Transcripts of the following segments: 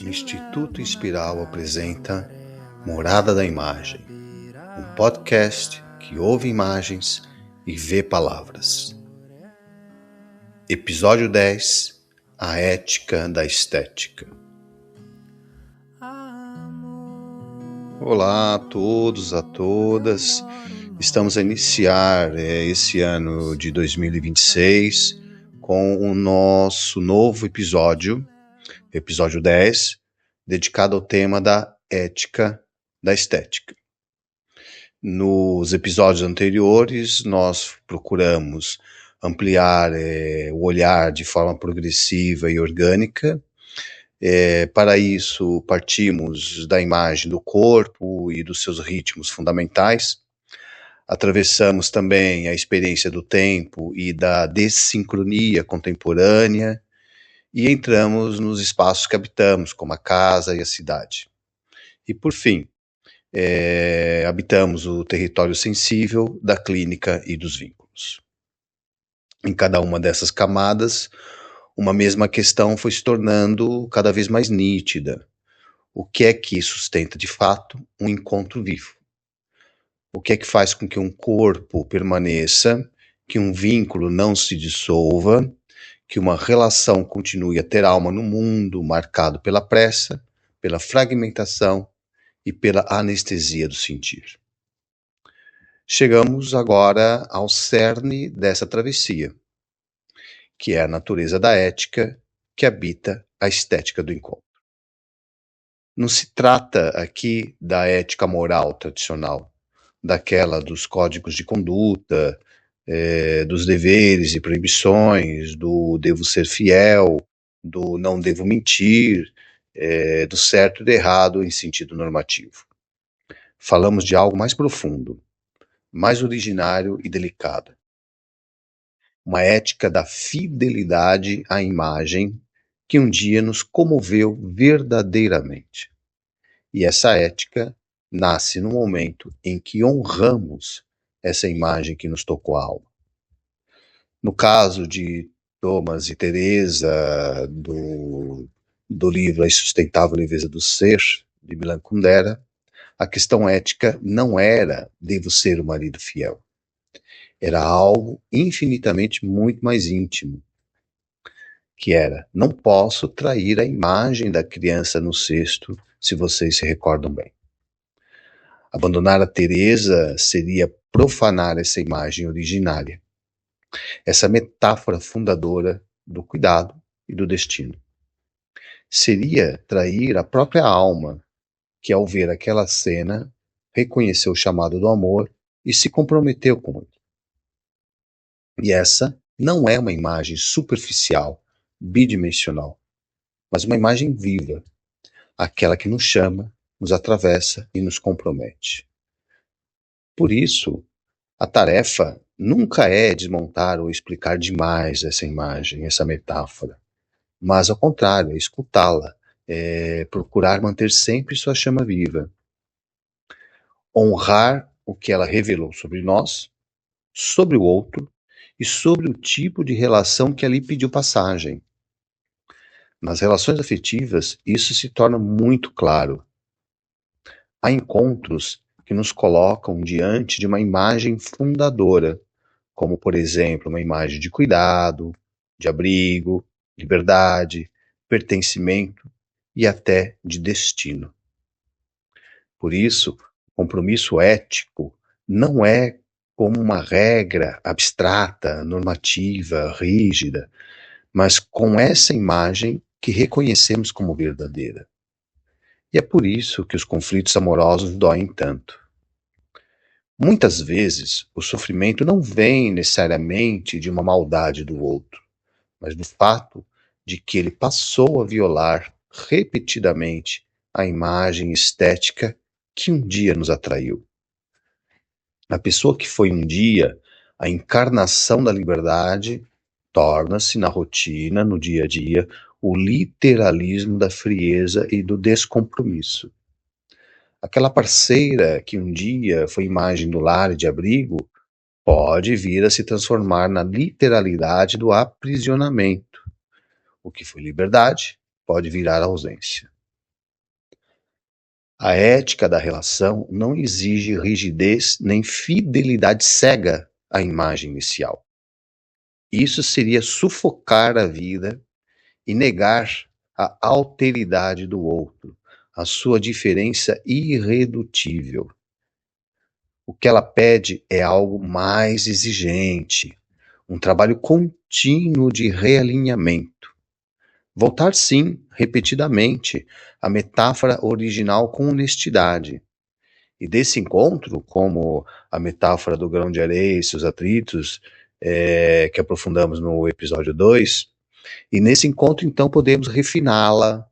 Instituto Inspiral apresenta Morada da Imagem, um podcast que ouve imagens e vê palavras. Episódio 10: A Ética da Estética. Olá a todos, a todas. Estamos a iniciar esse ano de 2026 com o nosso novo episódio 10, dedicado ao tema da ética da estética. Nos episódios anteriores, nós procuramos ampliar o olhar de forma progressiva e orgânica. Para isso, partimos da imagem do corpo e dos seus ritmos fundamentais. Atravessamos também a experiência do tempo e da dessincronia contemporânea e entramos nos espaços que habitamos, como a casa e a cidade. E, por fim, habitamos o território sensível da clínica e dos vínculos. Em cada uma dessas camadas, uma mesma questão foi se tornando cada vez mais nítida. O que é que sustenta de fato um encontro vivo? O que é que faz com que um corpo permaneça, que um vínculo não se dissolva, que uma relação continue a ter alma no mundo marcado pela pressa, pela fragmentação e pela anestesia do sentir? Chegamos agora ao cerne dessa travessia, que é a natureza da ética que habita a estética do encontro. Não se trata aqui da ética moral tradicional, daquela dos códigos de conduta, dos deveres e proibições, do devo ser fiel, do não devo mentir, do certo e do errado em sentido normativo. Falamos de algo mais profundo, mais originário e delicado. Uma ética da fidelidade à imagem que um dia nos comoveu verdadeiramente. E essa ética nasce no momento em que honramos essa imagem que nos tocou a alma. No caso de Thomas e Teresa, do livro A Insustentável Leveza do Ser, de Milan Kundera, a questão ética não era devo ser o marido fiel. Era algo infinitamente muito mais íntimo, que era não posso trair a imagem da criança no cesto, se vocês se recordam bem. Abandonar a Teresa seria profanar essa imagem originária, essa metáfora fundadora do cuidado e do destino. Seria trair a própria alma, que ao ver aquela cena, reconheceu o chamado do amor e se comprometeu com ele. E essa não é uma imagem superficial, bidimensional, mas uma imagem viva, aquela que nos chama, nos atravessa e nos compromete. Por isso, a tarefa nunca é desmontar ou explicar demais essa imagem, essa metáfora, mas ao contrário, é escutá-la, procurar manter sempre sua chama viva, honrar o que ela revelou sobre nós, sobre o outro e sobre o tipo de relação que ali pediu passagem. Nas relações afetivas, isso se torna muito claro. Há encontros que nos colocam diante de uma imagem fundadora, como, por exemplo, uma imagem de cuidado, de abrigo, liberdade, pertencimento e até de destino. Por isso, o compromisso ético não é como uma regra abstrata, normativa, rígida, mas com essa imagem que reconhecemos como verdadeira. E é por isso que os conflitos amorosos doem tanto. Muitas vezes, o sofrimento não vem necessariamente de uma maldade do outro, mas do fato de que ele passou a violar repetidamente a imagem estética que um dia nos atraiu. A pessoa que foi um dia a encarnação da liberdade torna-se na rotina, no dia a dia, o literalismo da frieza e do descompromisso. Aquela parceira que um dia foi imagem do lar e de abrigo pode vir a se transformar na literalidade do aprisionamento. O que foi liberdade pode virar ausência. A ética da relação não exige rigidez nem fidelidade cega à imagem inicial. Isso seria sufocar a vida e negar a alteridade do outro, a sua diferença irredutível. O que ela pede é algo mais exigente, um trabalho contínuo de realinhamento. Voltar, sim, repetidamente, à metáfora original com honestidade. E desse encontro, como a metáfora do grão de areia e seus atritos, que aprofundamos no episódio 2, e nesse encontro, então, podemos refiná-la,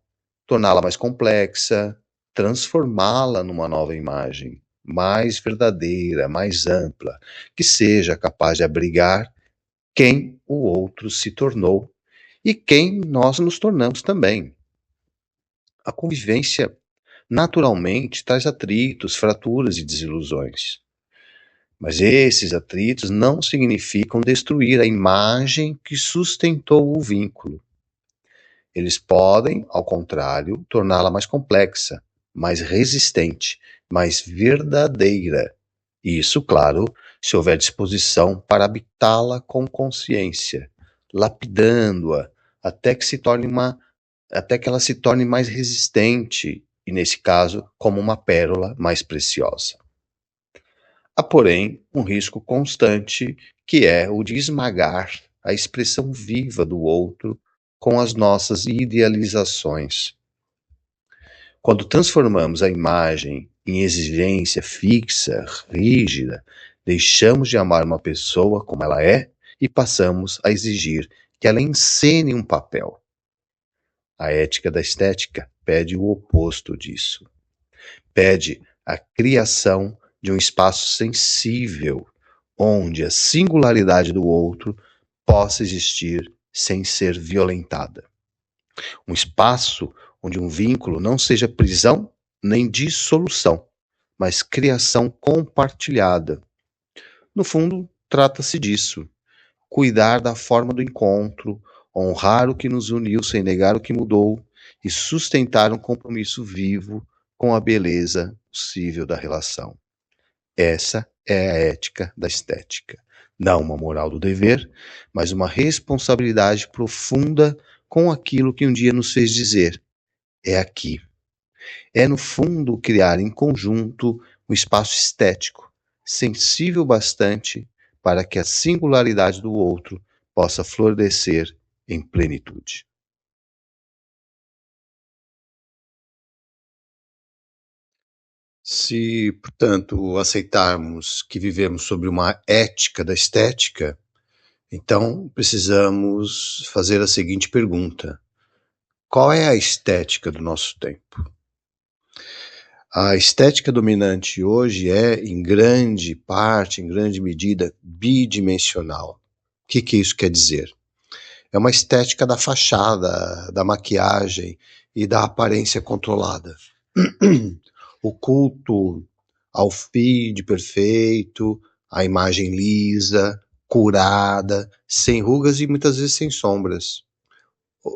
torná-la mais complexa, transformá-la numa nova imagem, mais verdadeira, mais ampla, que seja capaz de abrigar quem o outro se tornou e quem nós nos tornamos também. A convivência naturalmente traz atritos, fraturas e desilusões. Mas esses atritos não significam destruir a imagem que sustentou o vínculo. Eles podem, ao contrário, torná-la mais complexa, mais resistente, mais verdadeira. E isso, claro, se houver disposição para habitá-la com consciência, lapidando-a até que ela se torne mais resistente e, nesse caso, como uma pérola mais preciosa. Há, porém, um risco constante, que é o de esmagar a expressão viva do outro com as nossas idealizações. Quando transformamos a imagem em exigência fixa, rígida, deixamos de amar uma pessoa como ela é e passamos a exigir que ela encene um papel. A ética da estética pede o oposto disso. Pede a criação de um espaço sensível, onde a singularidade do outro possa existir sem ser violentada. Um espaço onde um vínculo não seja prisão nem dissolução, mas criação compartilhada. No fundo, trata-se disso. Cuidar da forma do encontro, honrar o que nos uniu sem negar o que mudou e sustentar um compromisso vivo com a beleza possível da relação. Essa é a ética da estética. Não uma moral do dever, mas uma responsabilidade profunda com aquilo que um dia nos fez dizer: é aqui. É, no fundo, criar em conjunto um espaço estético, sensível bastante para que a singularidade do outro possa florescer em plenitude. Se, portanto, aceitarmos que vivemos sobre uma ética da estética, então precisamos fazer a seguinte pergunta: qual é a estética do nosso tempo? A estética dominante hoje é, em grande parte, em grande medida, bidimensional. O que isso quer dizer? É uma estética da fachada, da maquiagem e da aparência controlada. O culto ao feed perfeito, à imagem lisa, curada, sem rugas e muitas vezes sem sombras.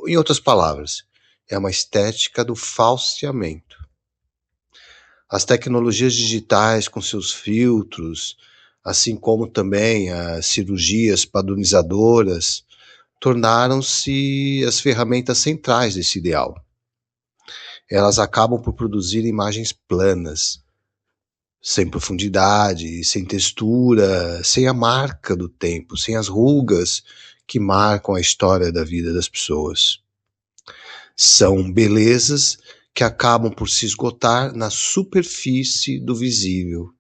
Em outras palavras, é uma estética do falseamento. As tecnologias digitais com seus filtros, assim como também as cirurgias padronizadoras, tornaram-se as ferramentas centrais desse ideal. Elas acabam por produzir imagens planas, sem profundidade, sem textura, sem a marca do tempo, sem as rugas que marcam a história da vida das pessoas. São belezas que acabam por se esgotar na superfície do visível,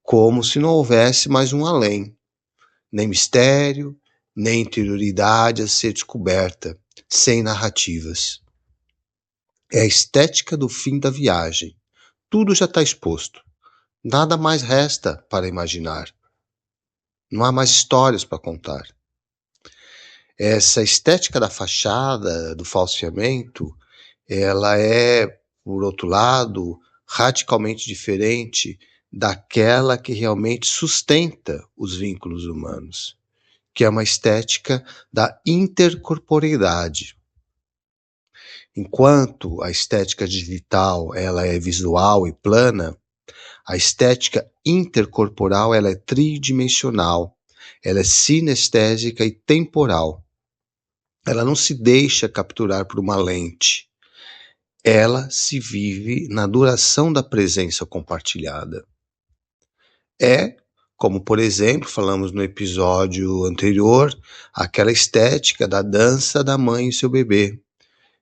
como se não houvesse mais um além, nem mistério, nem interioridade a ser descoberta, sem narrativas. É a estética do fim da viagem. Tudo já está exposto. Nada mais resta para imaginar. Não há mais histórias para contar. Essa estética da fachada, do falseamento, ela é, por outro lado, radicalmente diferente daquela que realmente sustenta os vínculos humanos, que é uma estética da intercorporeidade. Enquanto a estética digital ela é visual e plana, a estética intercorporal ela é tridimensional, ela é sinestésica e temporal. Ela não se deixa capturar por uma lente. Ela se vive na duração da presença compartilhada. É, como por exemplo, falamos no episódio anterior, aquela estética da dança da mãe e seu bebê,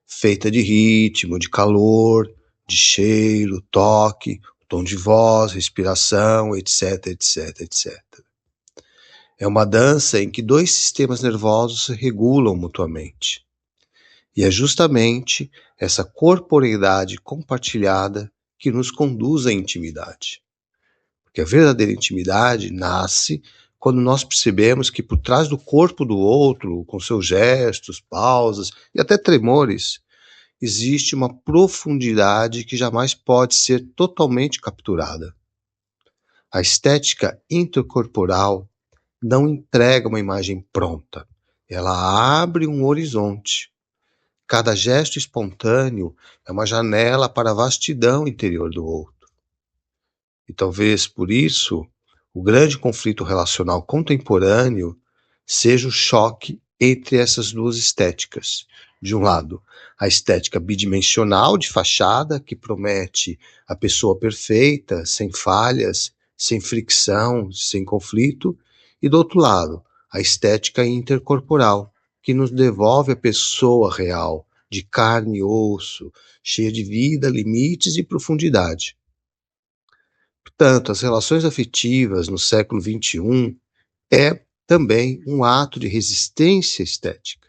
feita de ritmo, de calor, de cheiro, toque, tom de voz, respiração, etc, etc, etc. É uma dança em que dois sistemas nervosos se regulam mutuamente. E é justamente essa corporeidade compartilhada que nos conduz à intimidade. Porque a verdadeira intimidade nasce quando nós percebemos que por trás do corpo do outro, com seus gestos, pausas e até tremores, existe uma profundidade que jamais pode ser totalmente capturada. A estética intercorporal não entrega uma imagem pronta, ela abre um horizonte. Cada gesto espontâneo é uma janela para a vastidão interior do outro. E talvez por isso, o grande conflito relacional contemporâneo seja o choque entre essas duas estéticas. De um lado, a estética bidimensional de fachada, que promete a pessoa perfeita, sem falhas, sem fricção, sem conflito, e do outro lado, a estética intercorporal, que nos devolve a pessoa real, de carne e osso, cheia de vida, limites e profundidade. Portanto, as relações afetivas no século XXI é também um ato de resistência estética.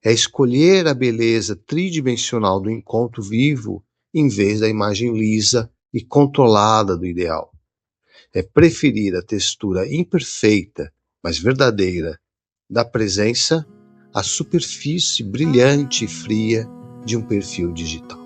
É escolher a beleza tridimensional do encontro vivo em vez da imagem lisa e controlada do ideal. É preferir a textura imperfeita, mas verdadeira, da presença à superfície brilhante e fria de um perfil digital.